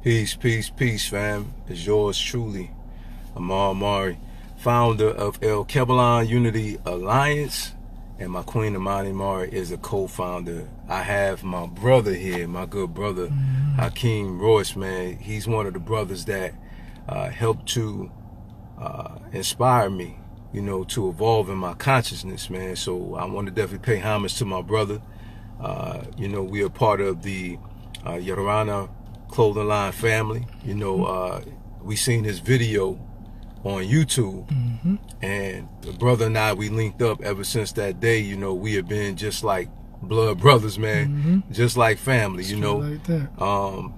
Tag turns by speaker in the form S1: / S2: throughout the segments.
S1: Peace, peace, peace, fam. It's yours truly, Amar Mari, founder of Alkebulan Unity Alliance, and my queen Amani Mari is a co-founder. I have my brother here, my good brother, Hakeem Royce, man. He's one of the brothers that helped to inspire me, you know, to evolve in my consciousness, man. So I want to definitely pay homage to my brother. You know, we are part of the Yarana clothing line family. You know, we seen his video on YouTube, and the brother and I, we linked up ever since that day. You know, we have been just like blood brothers, man, just like family, you know.
S2: Like that.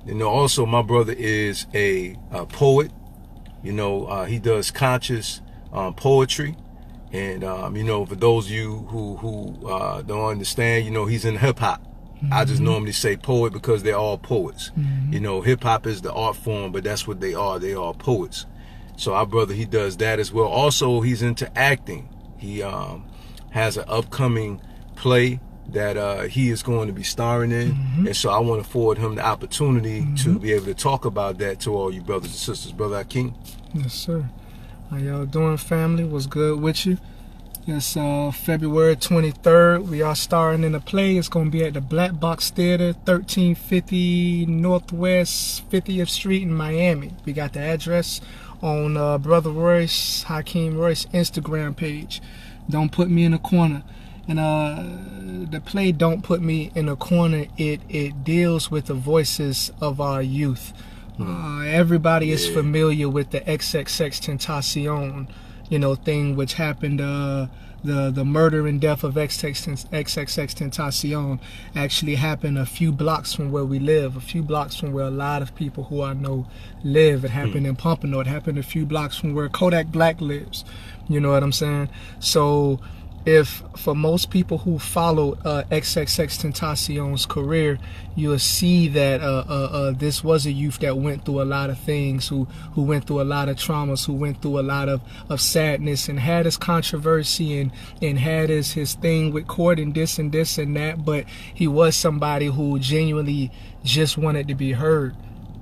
S1: You know, also my brother is a poet. You know, he does conscious poetry, and you know, for those of you who don't understand, you know, he's in hip hop. I just normally say poet because they're all poets. You know, hip hop is the art form, but that's what they are. They are poets. So our brother, he does that as well. Also, he's into acting. He has an upcoming play that he is going to be starring in, and so I want to afford him the opportunity to be able to talk about that to all you brothers and sisters. Brother Hakeem.
S2: Yes, sir. How y'all doing, family? What's good with you? It's February 23rd. We are starring in a play. It's going to be at the Black Box Theater, 1350 Northwest 50th Street in Miami. We got the address on Brother Royce, Hakeem Royce Instagram page. Don't Put Me in a Corner. And the play Don't Put Me in a Corner, it deals with the voices of our youth. Everybody is familiar with the XXXTentacion, you know, thing which happened, the murder and death of XXXTentacion actually happened a few blocks from where we live, a few blocks from where a lot of people who I know live. It happened in Pompano. It happened a few blocks from where Kodak Black lives. You know what I'm saying? So if for most people who follow XXXTentacion's career, you'll see that this was a youth that went through a lot of things, who went through a lot of traumas, who went through a lot of sadness, and had his controversy and had his thing with court and this and that, but he was somebody who genuinely just wanted to be heard.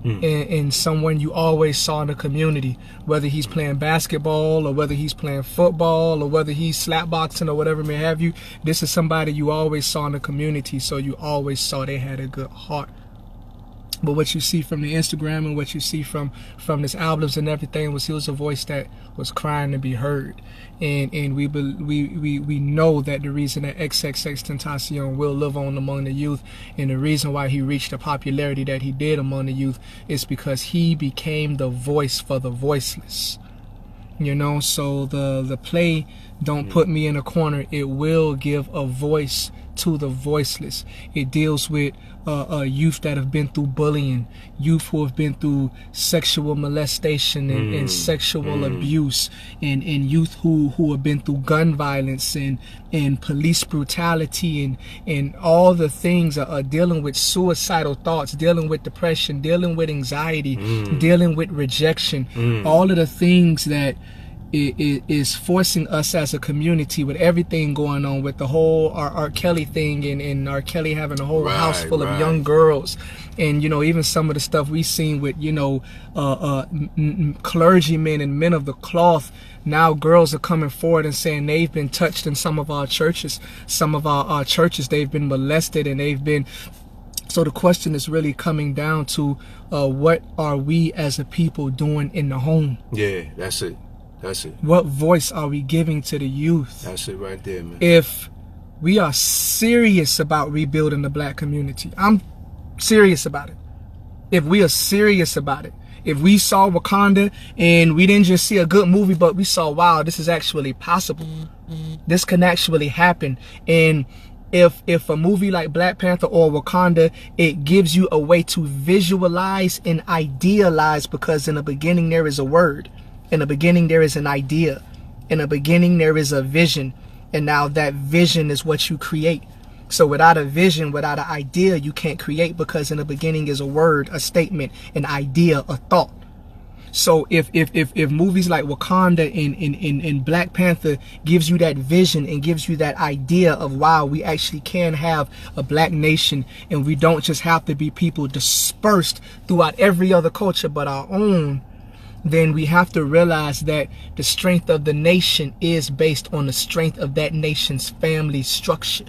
S2: And someone you always saw in the community, whether he's playing basketball or whether he's playing football or whether he's slapboxing or whatever may have you, this is somebody you always saw in the community, so you always saw they had a good heart. But what you see from the Instagram and what you see from his albums and everything was he was a voice that was crying to be heard, and we know that the reason that XXXTentacion will live on among the youth, and the reason why he reached the popularity that he did among the youth, is because he became the voice for the voiceless. You know, so the play Don't Put Me in a Corner, it will give a voice to the voiceless. It deals with youth that have been through bullying, youth who have been through sexual molestation and sexual abuse, and youth who have been through gun violence and police brutality and all the things are dealing with suicidal thoughts, dealing with depression, dealing with anxiety, dealing with rejection, all of the things that it is forcing us as a community, with everything going on with the whole R. Kelly thing, and R. Kelly having a whole house full of young girls, and you know, even some of the stuff we've seen with, you know, clergymen and men of the cloth. Now girls are coming forward and saying they've been touched in some of our churches. Some of our churches, they've been molested and they've been. So the question is really coming down to what are we as a people doing in the home? Yeah,
S1: that's it. That's it.
S2: What voice are we giving to the youth?
S1: That's it right there, man.
S2: If we are serious about rebuilding the black community, I'm serious about it. If we are serious about it, if we saw Wakanda and we didn't just see a good movie, but we saw, wow, this is actually possible. This can actually happen. And if a movie like Black Panther or Wakanda, it gives you a way to visualize and idealize, because in the beginning there is a word. In the beginning, there is an idea. In the beginning, there is a vision. And now that vision is what you create. So without a vision, without an idea, you can't create, because in the beginning is a word, a statement, an idea, a thought. So if movies like Wakanda and Black Panther gives you that vision and gives you that idea of, wow, we actually can have a black nation, and we don't just have to be people dispersed throughout every other culture but our own, then we have to realize that the strength of the nation is based on the strength of that nation's family structure.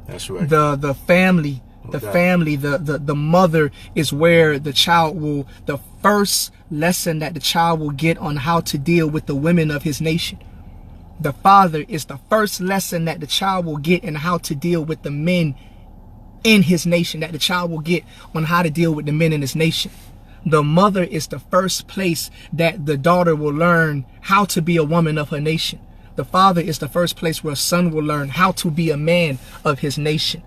S1: That's right.
S2: The family. The mother is where the child will, the first lesson that the child will get on how to deal with the women of his nation. The father is the first lesson that the child will get in how to deal with the men in his nation, that the child will get on how to deal with the men in his nation. The mother is the first place that the daughter will learn how to be a woman of her nation. The father is the first place where a son will learn how to be a man of his nation.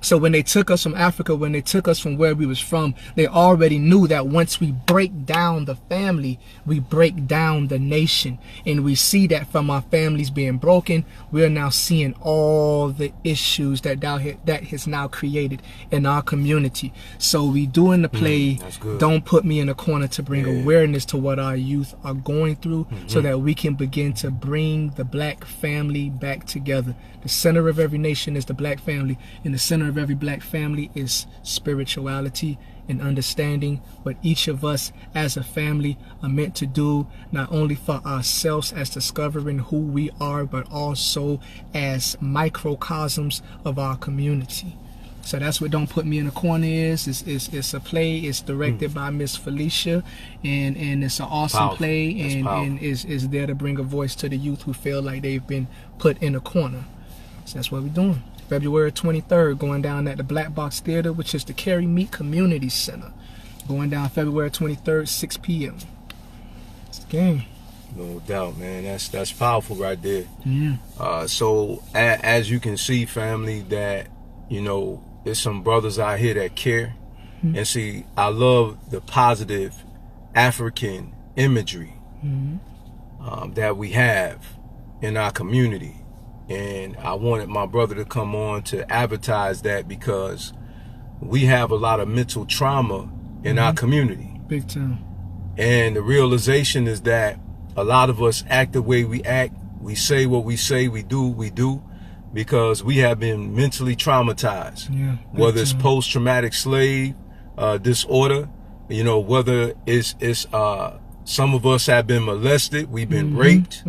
S2: So when they took us from Africa, when they took us from where we was from, they already knew that once we break down the family, we break down the nation. And we see that from our families being broken, we're now seeing all the issues that has now created in our community. So we do in the play, Don't Put Me in a Corner, to bring awareness to what our youth are going through, so that we can begin to bring the black family back together. The center of every nation is the black family, and the center of every black family is spirituality and understanding what each of us as a family are meant to do, not only for ourselves as discovering who we are, but also as microcosms of our community. So that's what Don't Put Me in a Corner is. It's a play. It's directed by Miss Felicia, and it's an awesome play, and is there to bring a voice to the youth who feel like they've been put in a corner. So that's what we're doing. February 23rd, going down at the Black Box Theater, which is the Cary Meek Community Center. Going down February 23rd, 6 p.m. It's the game.
S1: No doubt, man. That's powerful right there.
S2: Yeah.
S1: So as you can see, family, that, you know, there's some brothers out here that care. And see, I love the positive African imagery that we have in our community. And I wanted my brother to come on to advertise that, because we have a lot of mental trauma in our community.
S2: Big time.
S1: And the realization is that a lot of us act the way we act. We say what we say, we do, because we have been mentally traumatized.
S2: Yeah,
S1: whether it's post-traumatic slave disorder, you know, whether it's some of us have been molested, we've been raped.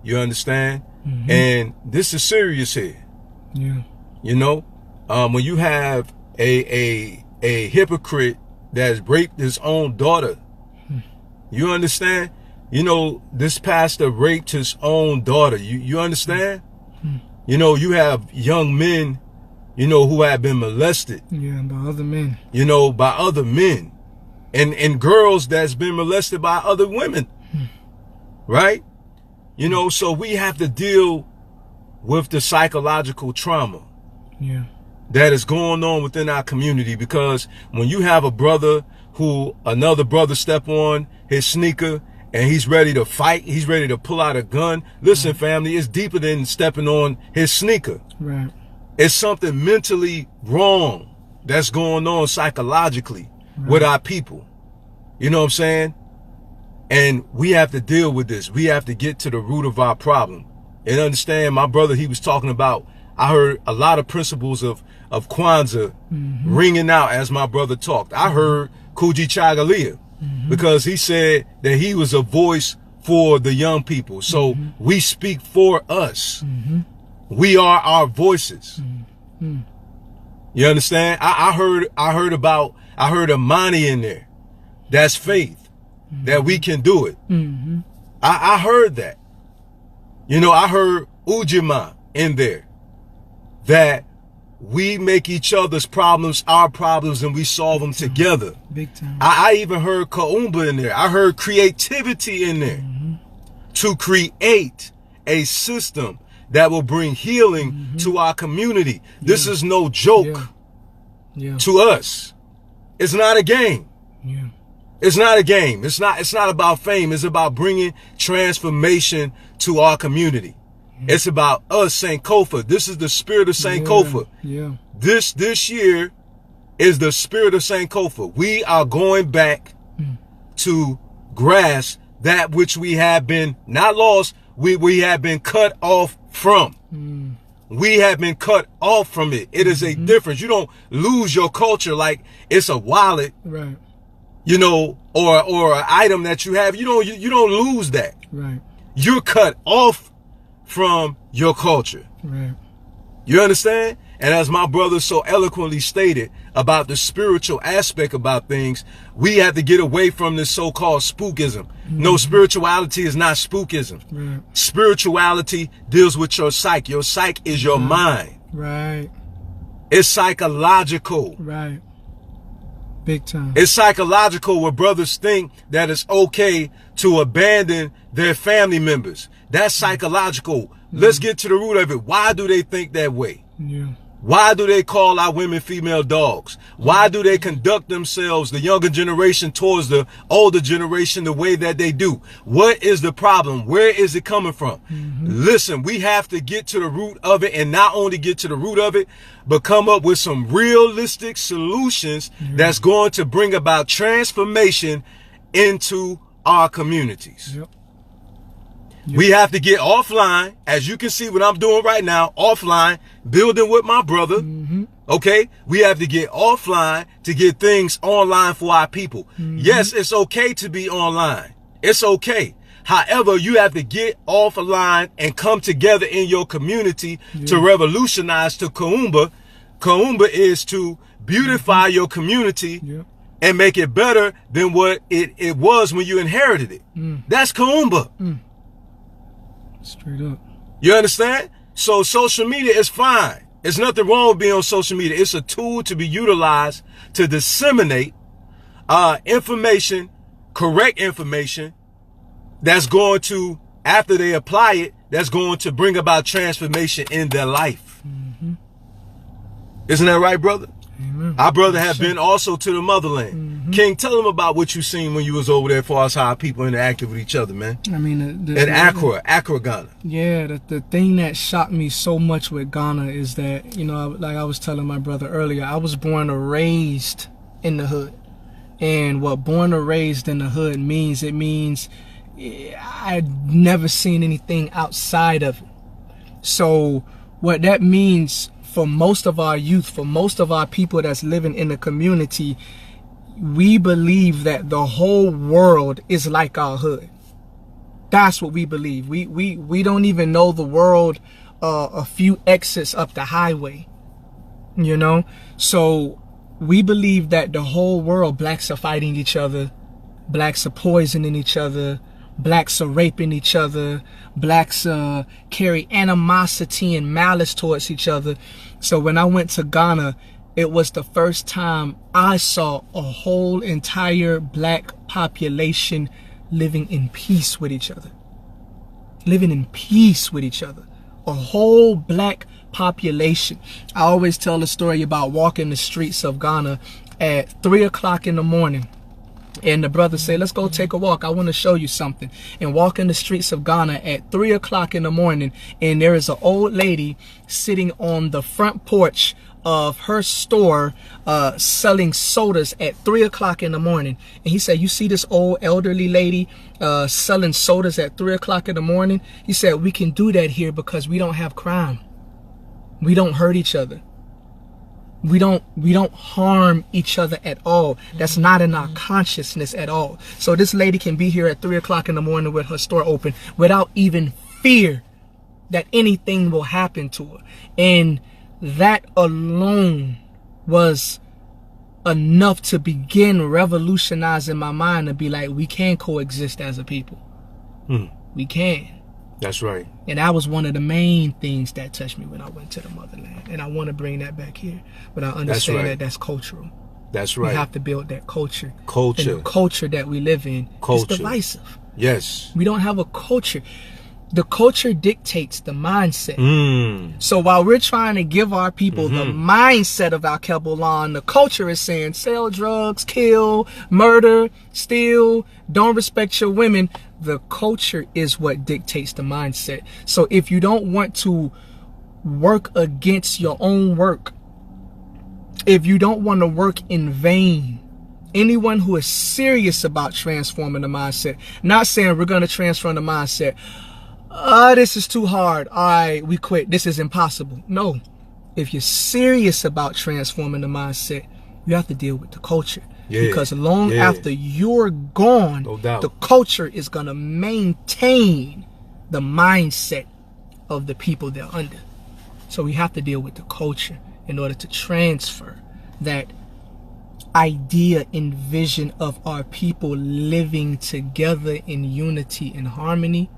S1: You understand? And this is serious here.
S2: Yeah.
S1: You know, when you have a hypocrite that's raped his own daughter, you understand? You know, this pastor raped his own daughter. You understand? You know, you have young men, you know, who have been molested.
S2: Yeah, by other men.
S1: You know, by other men. And girls that's been molested by other women. Right? You know, so we have to deal with the psychological trauma that is going on within our community. Because when you have a brother who another brother step on his sneaker and he's ready to fight, he's ready to pull out a gun. Listen, family, it's deeper than stepping on his sneaker.
S2: Right.
S1: It's something mentally wrong that's going on psychologically with our people. You know what I'm saying? And we have to deal with this. We have to get to the root of our problem. And understand, my brother, he was talking about, I heard a lot of principles of Kwanzaa ringing out as my brother talked. I heard Kuji Chagalia because he said that he was a voice for the young people. So we speak for us. We are our voices. You understand? I heard Amani in there. That's faith. That we can do it. I heard that. You know, I heard Ujima in there. That we make each other's problems our problems and we solve them together.
S2: Big time.
S1: I even heard Kaumba in there. I heard creativity in there. To create a system that will bring healing to our community. This is no joke to us. It's not a game. It's not a game. It's not about fame. It's about bringing transformation to our community. It's about us, Sankofa. This is the spirit of Sankofa. This year is the spirit of Sankofa. We are going back to grasp that which we have been not lost, we have been cut off from. We have been cut off from it. It is a difference. You don't lose your culture like it's a wallet,
S2: Right.
S1: you know, or an item that you have. You don't lose that.
S2: Right.
S1: You're cut off from your culture.
S2: Right.
S1: You understand? And as my brother so eloquently stated about the spiritual aspect about things, we have to get away from this so-called spookism. No, spirituality is not spookism.
S2: Right.
S1: Spirituality deals with your psyche. Your psyche is your mind.
S2: Right.
S1: It's psychological.
S2: Right. Big time.
S1: It's psychological where brothers think that it's okay to abandon their family members. That's psychological. Let's get to the root of it. Why do they think that way?
S2: Yeah.
S1: Why do they call our women female dogs? Why do they conduct themselves, the younger generation, towards the older generation the way that they do? What is the problem? Where is it coming from? Listen, we have to get to the root of it, and not only get to the root of it, but come up with some realistic solutions that's going to bring about transformation into our communities.
S2: Yep.
S1: We have to get offline, as you can see what I'm doing right now, offline, building with my brother. Okay? We have to get offline to get things online for our people. Yes, it's okay to be online. It's okay. However, you have to get offline and come together in your community to revolutionize to Kaumba. Kaumba is to beautify your community and make it better than what it was when you inherited it. That's Kaumba.
S2: Straight up.
S1: You understand? So social media is fine. There's nothing wrong with being on social media. It's a tool to be utilized to disseminate information, correct information, that's going to, after they apply it, that's going to bring about transformation in their life. Isn't that right, brother?
S2: Amen.
S1: Our brother had been also to the motherland. King, tell them about what you seen when you was over there, as far as how people interacted with each other, man.
S2: I mean,
S1: In Accra, Ghana.
S2: Yeah, the thing that shocked me so much with Ghana is that, you know, like I was telling my brother earlier, I was born or raised in the hood. And what born or raised in the hood means, it means I'd never seen anything outside of it. So what that means for most of our youth, for most of our people that's living in the community, we believe that the whole world is like our hood. That's what we believe. We don't even know the world a few exits up the highway, you know? So we believe that the whole world, blacks are fighting each other, blacks are poisoning each other, blacks are raping each other, blacks carry animosity and malice towards each other. So when I went to Ghana, it was the first time I saw a whole entire black population living in peace with each other. Living in peace with each other. A whole black population. I always tell the story about walking the streets of Ghana at 3 o'clock in the morning. And the brother say, let's go take a walk. I want to show you something. And walk in the streets of Ghana at 3 o'clock in the morning. And there is an old lady sitting on the front porch of her store selling sodas at 3 o'clock in the morning. And he said, you see this old elderly lady selling sodas at 3 o'clock in the morning? He said, we can do that here because we don't have crime. We don't hurt each other. We don't harm each other at all. That's not in our consciousness at all. So this lady can be here at 3 o'clock in the morning with her store open without even fear that anything will happen to her. And that alone was enough to begin revolutionizing my mind to be like, we can coexist as a people. We can.
S1: That's right.
S2: And that was one of the main things that touched me when I went to the motherland. And I want to bring that back here. But I understand that that's cultural.
S1: That's right.
S2: We have to build that culture.
S1: Culture.
S2: And the culture that we live in is divisive.
S1: Yes.
S2: We don't have a culture. The culture dictates the mindset. So while we're trying to give our people the mindset of Alkebulan, the culture is saying sell drugs, kill, murder, steal, don't respect your women. The culture is what dictates the mindset. So if you don't want to work against your own work, if you don't want to work in vain, Anyone who is serious about transforming the mindset, not saying we're going to transform the mindset. This is too hard. All right, we quit. This is impossible. No. If you're serious about transforming the mindset, you have to deal with the culture.
S1: Yeah,
S2: because long after you're gone,
S1: no doubt,
S2: the culture is going to maintain the mindset of the people they're under. So we have to deal with the culture in order to transfer that idea and vision of our people living together in unity and harmony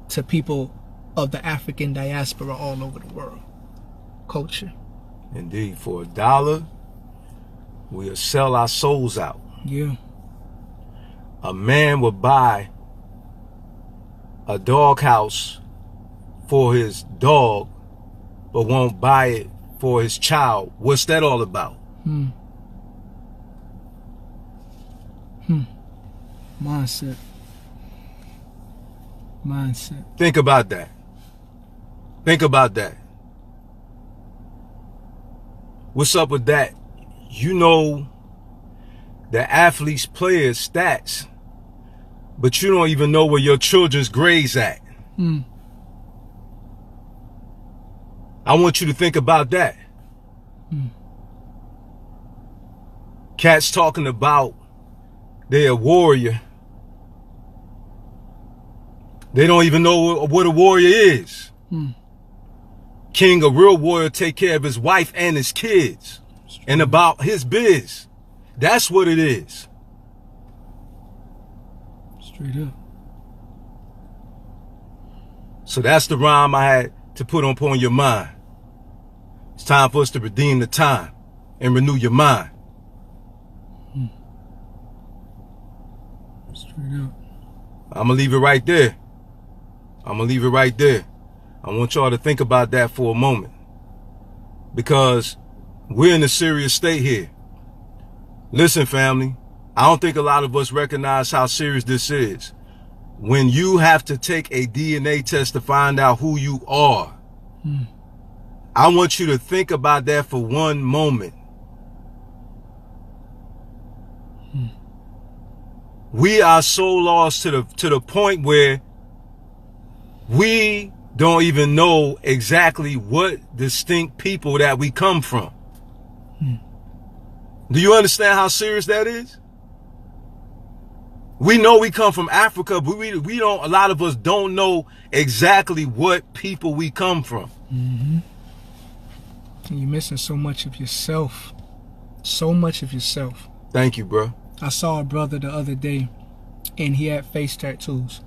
S2: to people of the African diaspora all over the world. Culture.
S1: Indeed. For $1, we'll sell our souls out.
S2: Yeah.
S1: A man would buy a doghouse for his dog, but won't buy it for his child. What's that all about?
S2: Mindset.
S1: Think about that. Think about that. What's up with that? You know the athletes' players' stats, but you don't even know where your children's grades at. I want you to think about that. Cats talking about they're a warrior. They don't even know what a warrior is. King, a real warrior, take care of his wife and his kids and about his biz. That's what it is.
S2: Straight up.
S1: So that's the rhyme I had to put upon your mind. It's time for us to redeem the time and renew your mind.
S2: Straight up.
S1: I'm going to leave it right there. I'm going to leave it right there. I want y'all to think about that for a moment. Because we're in a serious state here. Listen, family, I don't think a lot of us recognize how serious this is. When you have to take a DNA test to find out who you are, I want you to think about that for one moment. We are so lost to the point where we don't even know exactly what distinct people that we come from. Do you understand how serious that is? We know we come from Africa, but we don't, a lot of us don't know exactly what people we come from.
S2: You're missing so much of yourself. So much of yourself.
S1: Thank you, bro.
S2: I saw a brother the other day, and he had face tattoos.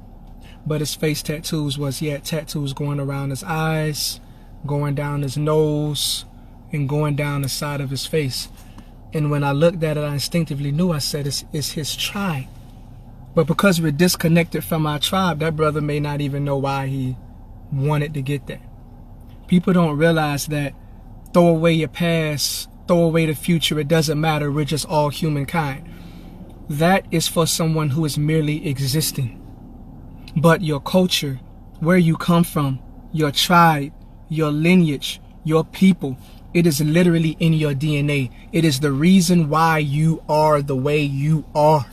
S2: But his face tattoos was, he had tattoos going around his eyes, going down his nose, and going down the side of his face. And when I looked at it, I instinctively knew, I said, it's his tribe. But because we're disconnected from our tribe, that brother may not even know why he wanted to get that. People don't realize that throw away your past, throw away the future, it doesn't matter, we're just all humankind. That is for someone who is merely existing. But your culture, where you come from, your tribe, your lineage, your people, it is literally in your DNA. It is the reason why you are the way you are.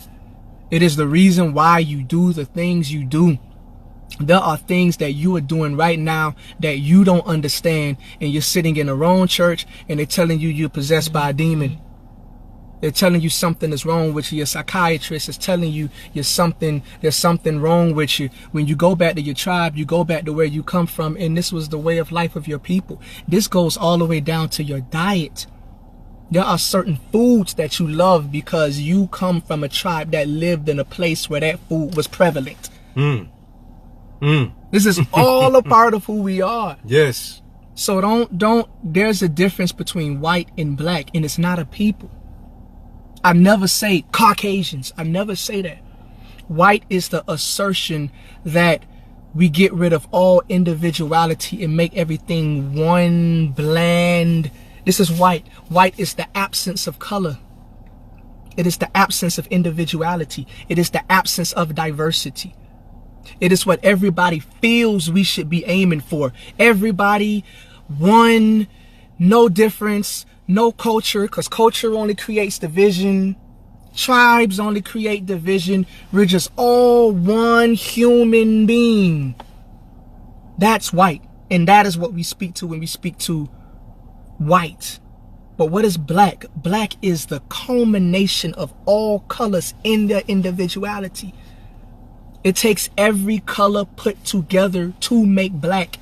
S2: It is the reason why you do the things you do. There are things that you are doing right now that you don't understand, and you're sitting in the wrong church and they're telling you you're possessed by a demon. They're telling you something is wrong with you. Your psychiatrist is telling you there's something wrong with you. When you go back to your tribe, you go back to where you come from, and this was the way of life of your people. This goes all the way down to your diet. There are certain foods that you love because you come from a tribe that lived in a place where that food was prevalent. This is all a part of who we are.
S1: Yes.
S2: So don't, there's a difference between white and black, and it's not a people. I never say Caucasians. I never say that. White is the assertion that we get rid of all individuality and make everything one bland. This is white. White is the absence of color. It is the absence of individuality. It is the absence of diversity. It is what everybody feels we should be aiming for. Everybody, one, no difference, no culture, because culture only creates division. Tribes only create division. We're just all one human being. That's white. And that is what we speak to when we speak to white. But what is black? Black is the culmination of all colors in their individuality. It takes every color put together to make black.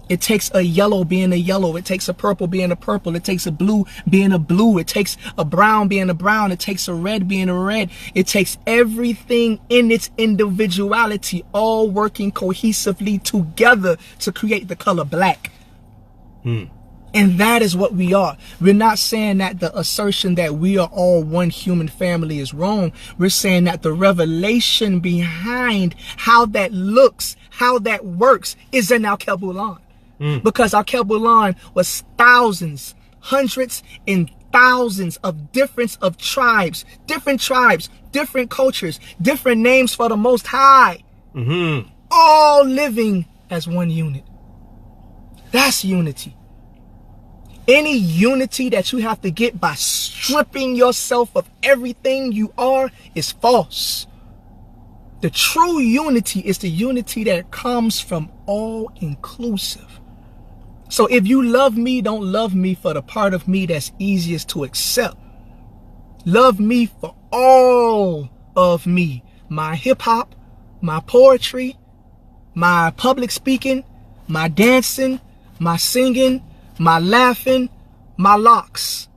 S2: It takes a yellow being a yellow. It takes a purple being a purple. It takes a blue being a blue. It takes a brown being a brown. It takes a red being a red. It takes everything in its individuality, all working cohesively together to create the color black. And that is what we are. We're not saying that the assertion that we are all one human family is wrong. We're saying that the revelation behind how that looks, how that works, is in Alkebulan. Because Alkebulan was thousands, hundreds and thousands of different tribes, different cultures, different names for the Most High, all living as one unit. That's unity. Any unity that you have to get by stripping yourself of everything you are is false. The true unity is the unity that comes from all inclusive. So if you love me, don't love me for the part of me that's easiest to accept. Love me for all of me. My hip hop, my poetry, my public speaking, my dancing, my singing, my laughing, my locks.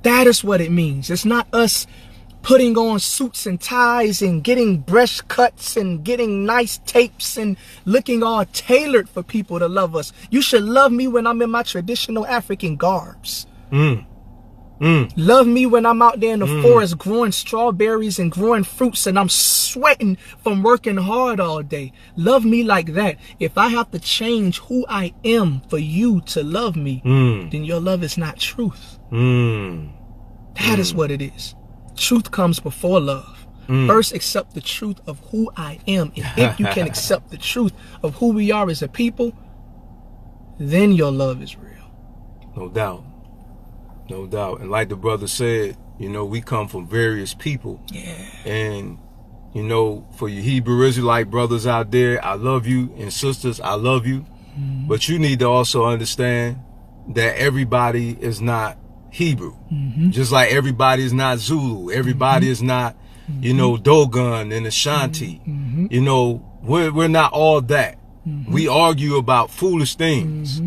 S2: That is what it means. It's not us putting on suits and ties and getting brush cuts and getting nice tapes and looking all tailored for people to love us. You should love me when I'm in my traditional African garbs. Love me when I'm out there in the forest growing strawberries and growing fruits and I'm sweating from working hard all day. Love me like that. If I have to change who I am for you to love me, then your love is not truth. That is what it is. Truth comes before love. First, accept the truth of who I am. And if you can accept the truth of who we are as a people, then your love is real.
S1: No doubt. No doubt. And like the brother said, you know, we come from various people.
S2: Yeah.
S1: And, you know, for you Hebrew Israelite brothers out there, I love you. And sisters, I love you. But you need to also understand that everybody is not Hebrew. Just like everybody is not Zulu. Everybody is not, you know, Dogon and Ashanti. You know, we're not all that. We argue about foolish things.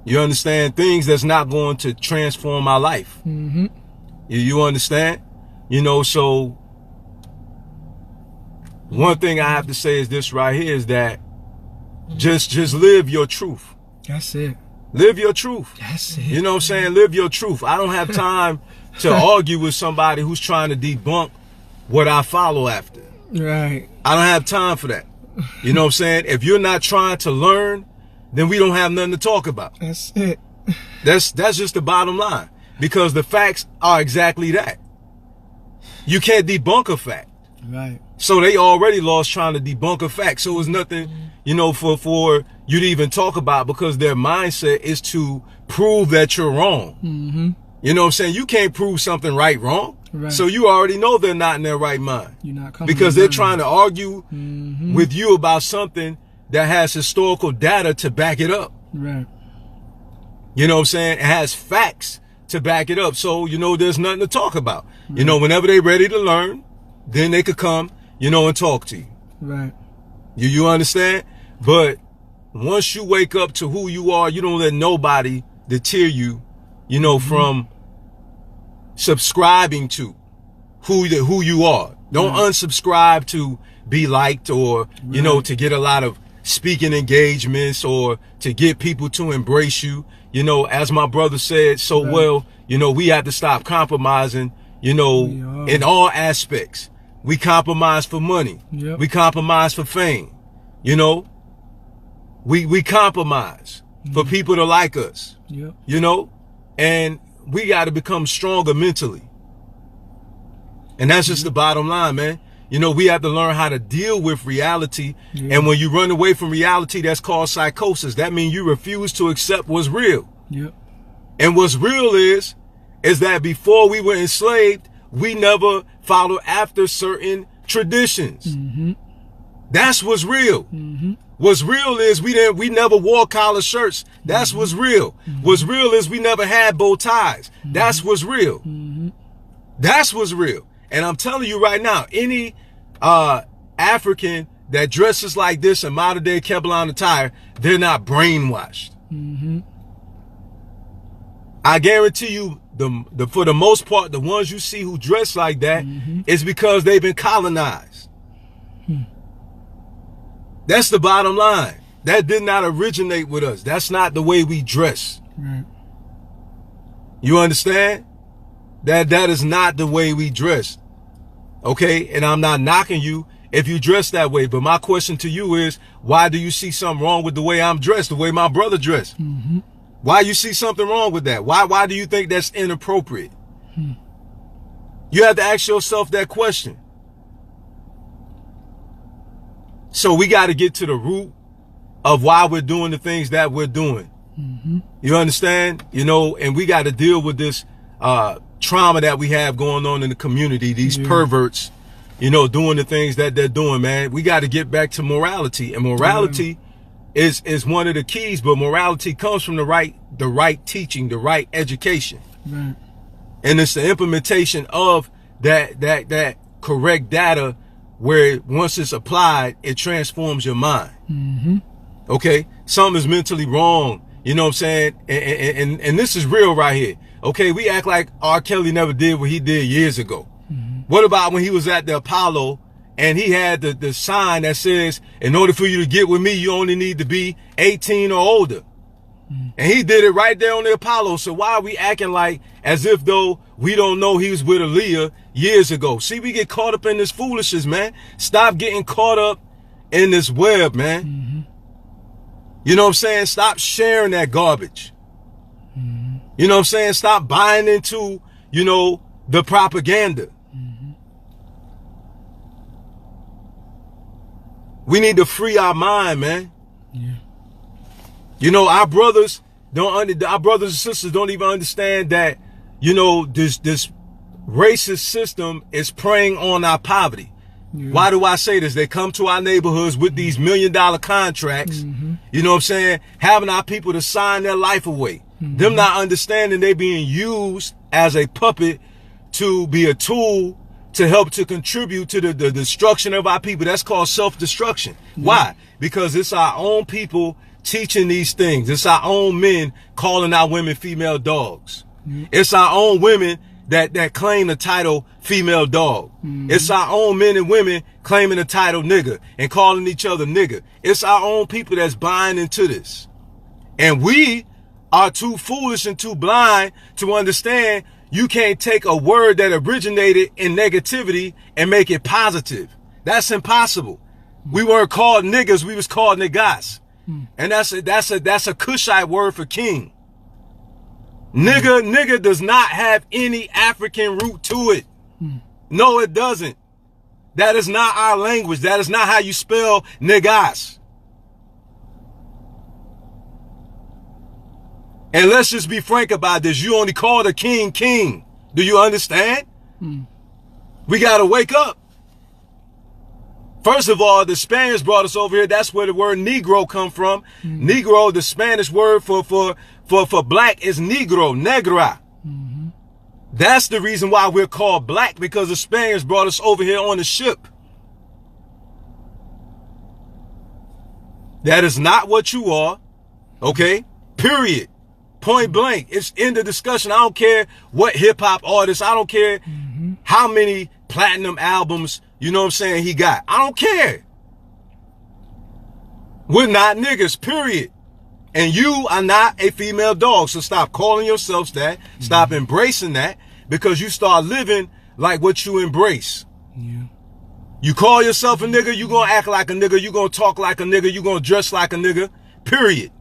S1: You understand? Things that's not going to transform our life. You understand? You know, so one thing I have to say is this right here is that just live your truth.
S2: That's it.
S1: Live your truth.
S2: That's it.
S1: You know what I'm saying? Live your truth. I don't have time to argue with somebody who's trying to debunk what I follow after.
S2: Right.
S1: I don't have time for that. You know what I'm saying? If you're not trying to learn, then we don't have nothing to talk about.
S2: That's it.
S1: That's just the bottom line. Because the facts are exactly that. You can't debunk a fact.
S2: Right.
S1: So they already lost trying to debunk a fact. So it's nothing, you know, for you to even talk about, because their mindset is to prove that you're wrong. You know what I'm saying? You can't prove something wrong. Right. So you already know they're not in their right mind.
S2: You're not coming
S1: because they're trying to argue with you about something that has historical data to back it up.
S2: Right.
S1: You know what I'm saying? It has facts to back it up. So, you know, there's nothing to talk about. Right. You know, whenever they're ready to learn, then they could come, you know, and talk to you.
S2: Right.
S1: You understand? But once you wake up to who you are, you don't let nobody deter you, you know, from subscribing to who you are. Don't unsubscribe to be liked or, you know, to get a lot of speaking engagements or to get people to embrace you. You know, as my brother said so well, you know, we have to stop compromising, you know, in all aspects. We compromise for money. We compromise for fame. You know, we compromise for people to like us, you know, and we got to become stronger mentally. And that's just the bottom line, man. You know, we have to learn how to deal with reality. And when you run away from reality, that's called psychosis. That means you refuse to accept what's real. And what's real is that before we were enslaved, we never follow after certain traditions. That's what's real. What's real is we never wore collar shirts. That's what's real. What's real is we never had bow ties. That's what's real. That's what's real. And I'm telling you right now, any African that dresses like this in modern day Alkebulan attire, they're not brainwashed. I guarantee you, for the most part, the ones you see who dress like that is because they've been colonized. That's the bottom line. That did not originate with us. That's not the way we dress.
S2: Right.
S1: You understand? That is not the way we dress. Okay? And I'm not knocking you if you dress that way. But my question to you is, why do you see something wrong with the way I'm dressed, the way my brother dressed? Why you see something wrong with that? Why do you think that's inappropriate? You have to ask yourself that question. So we got to get to the root of why we're doing the things that we're doing. You understand? You know, and we got to deal with this trauma that we have going on in the community, these perverts, you know, doing the things that they're doing, man. We got to get back to morality, and morality is one of the keys, but morality comes from the right teaching, the right education.
S2: Right.
S1: And it's the implementation of that correct data, where once it's applied, it transforms your mind. Okay? Something is mentally wrong. You know what I'm saying? And this is real right here. Okay, we act like R. Kelly never did what he did years ago. What about when he was at the Apollo and he had the sign that says, in order for you to get with me, you only need to be 18 or older. And he did it right there on the Apollo. So why are we acting like as if though we don't know he was with Aaliyah years ago? See, we get caught up in this foolishness, man. Stop getting caught up in this web, man. You know what I'm saying? Stop sharing that garbage. You know what I'm saying? Stop buying into, you know, the propaganda. We need to free our mind, man. You know, our brothers and sisters don't even understand that, you know, this racist system is preying on our poverty. Why do I say this? They come to our neighborhoods with these $1 million contracts, you know what I'm saying, having our people to sign their life away. Them not understanding they being used as a puppet to be a tool to help to contribute to the destruction of our people. That's called self-destruction. Why? Because it's our own people teaching these things. It's our own men calling our women female dogs. It's our own women that claim the title female dog. It's our own men and women claiming the title nigger and calling each other nigger. It's our own people that's buying into this. And we are too foolish and too blind to understand you can't take a word that originated in negativity and make it positive. That's impossible. We weren't called niggas, we was called niggas. And that's a Cushite word for king. Nigga does not have any African root to it. No, it doesn't. That is not our language. That is not how you spell niggas. And let's just be frank about this. You only call the king king. Do you understand? We got to wake up. First of all, the Spaniards brought us over here. That's where the word Negro come from. Negro, the Spanish word for black is negro, negra. That's the reason why we're called black, because the Spaniards brought us over here on the ship. That is not what you are. Okay? Period. Point blank. It's in the discussion. I don't care what hip hop artist. I don't care how many platinum albums, you know what I'm saying, he got. I don't care. We're not niggas, period. And you are not a female dog. So stop calling yourselves that. Stop embracing that, because you start living like what you embrace. You call yourself a nigga, you're going to act like a nigga, you're going to talk like a nigga, you're going to dress like a nigga, period.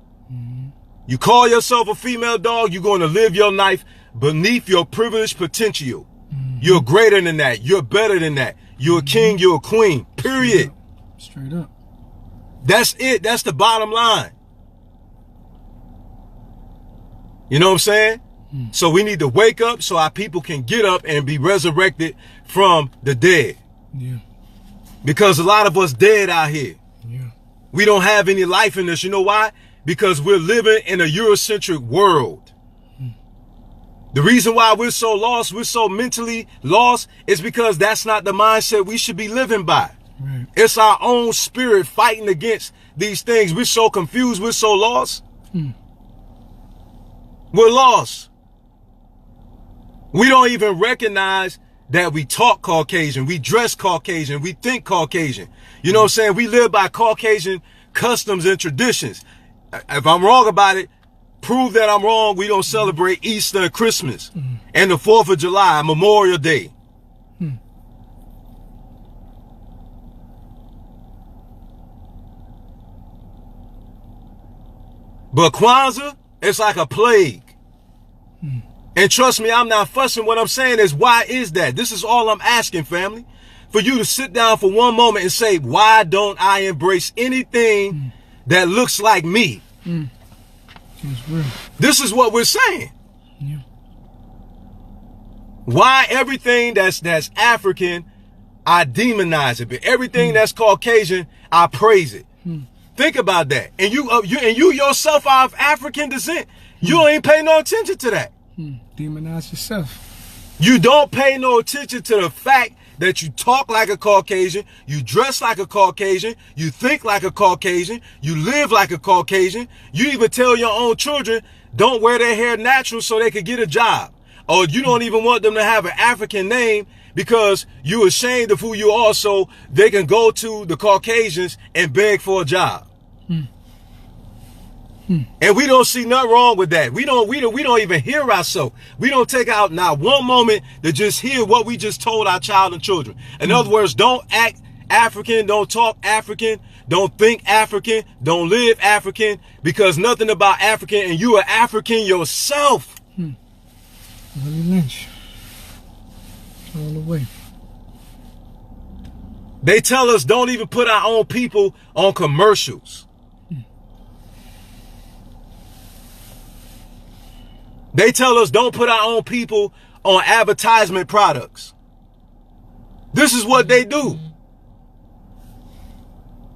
S1: You call yourself a female dog, you're going to live your life beneath your privileged potential. You're greater than that. You're better than that. You're a king, you're a queen, period.
S2: Straight up.
S1: That's it. That's the bottom line. You know what I'm saying? So we need to wake up so our people can get up and be resurrected from the dead.
S2: Yeah.
S1: Because a lot of us dead out here.
S2: Yeah.
S1: We don't have any life in us. You know why? Because we're living in a Eurocentric world. The reason why we're so lost, we're so mentally lost, is because that's not the mindset we should be living by.
S2: Right.
S1: It's our own spirit fighting against these things. We're so confused. We're so lost. We're lost. We don't even recognize that we talk Caucasian, we dress Caucasian, we think Caucasian. You know what I'm saying? We live by Caucasian customs and traditions. If I'm wrong about it, prove that I'm wrong. We don't celebrate Easter and Christmas and the 4th of July, Memorial Day. But Kwanzaa, it's like a plague. And trust me, I'm not fussing. What I'm saying is, why is that? This is all I'm asking, family. For you to sit down for one moment and say, why don't I embrace anything that looks like me?
S2: That's real.
S1: This is what we're saying.
S2: Yeah.
S1: Why everything that's African, I demonize it, but everything that's Caucasian, I praise it. Think about that. And you yourself are of African descent. You don't even pay no attention to that.
S2: Demonize yourself.
S1: You don't pay no attention to the fact that you talk like a Caucasian, you dress like a Caucasian, you think like a Caucasian, you live like a Caucasian. You even tell your own children, don't wear their hair natural so they could get a job. Or you don't even want them to have an African name because you're ashamed of who you are, so they can go to the Caucasians and beg for a job. And we don't see nothing wrong with that. We don't even hear ourselves. We don't take out not one moment to just hear what we just told our child and children. In other words, don't act African, don't talk African, don't think African, don't live African, because nothing about African, and you are African yourself.
S2: Willie Lynch. All the way.
S1: They tell us don't even put our own people on commercials. They tell us don't put our own people on advertisement products. This is what they do.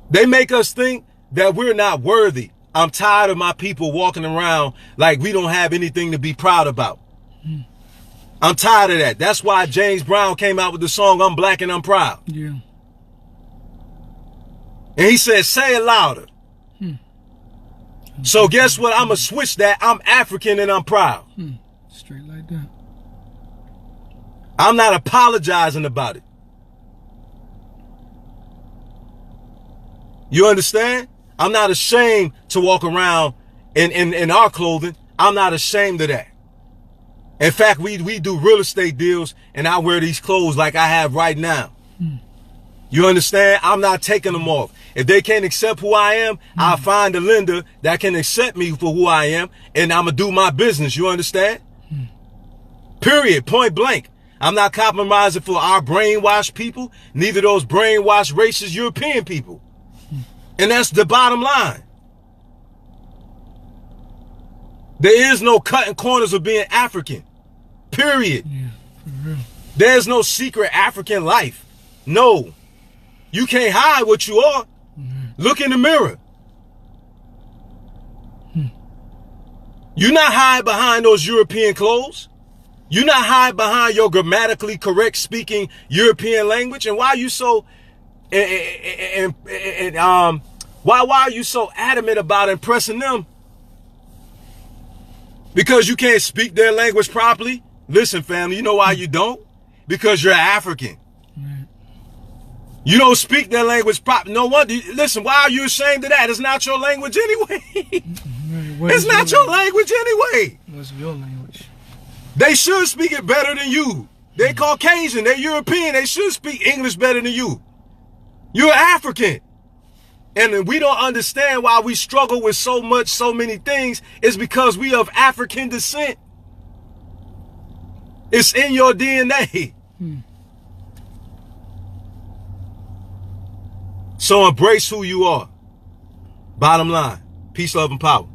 S1: They make us think that we're not worthy. I'm tired of my people walking around like we don't have anything to be proud about. I'm tired of that. That's why James Brown came out with the song, I'm Black and I'm Proud.
S2: Yeah.
S1: And he said, say it louder. So guess what? I'm going to switch that. I'm African and I'm proud.
S2: Straight like that.
S1: I'm not apologizing about it. You understand? I'm not ashamed to walk around in our clothing. I'm not ashamed of that. In fact, we do real estate deals and I wear these clothes like I have right now. You understand? I'm not taking them off. If they can't accept who I am, I'll find a lender that can accept me for who I am, and I'm going to do my business. You understand? Period. Point blank. I'm not compromising for our brainwashed people, neither those brainwashed racist European people. And that's the bottom line. There is no cutting corners of being African. Period.
S2: Yeah, for real.
S1: There's no secret African life. No. You can't hide what you are. Look in the mirror. You're not hide behind those European clothes. You're not hide behind your grammatically correct speaking European language. And why are you so why are you so adamant about impressing them? Because you can't speak their language properly? Listen, family, you know why you don't? Because you're African. You don't speak their language properly. No wonder. Listen, why are you ashamed of that? It's not your language anyway. It's not your language anyway.
S2: What's your language?
S1: They should speak it better than you. They're Caucasian. They're European. They should speak English better than you. You're African. And we don't understand why we struggle with so many things. It's because we of African descent. It's in your DNA. So embrace who you are. Bottom line, peace, love, and power.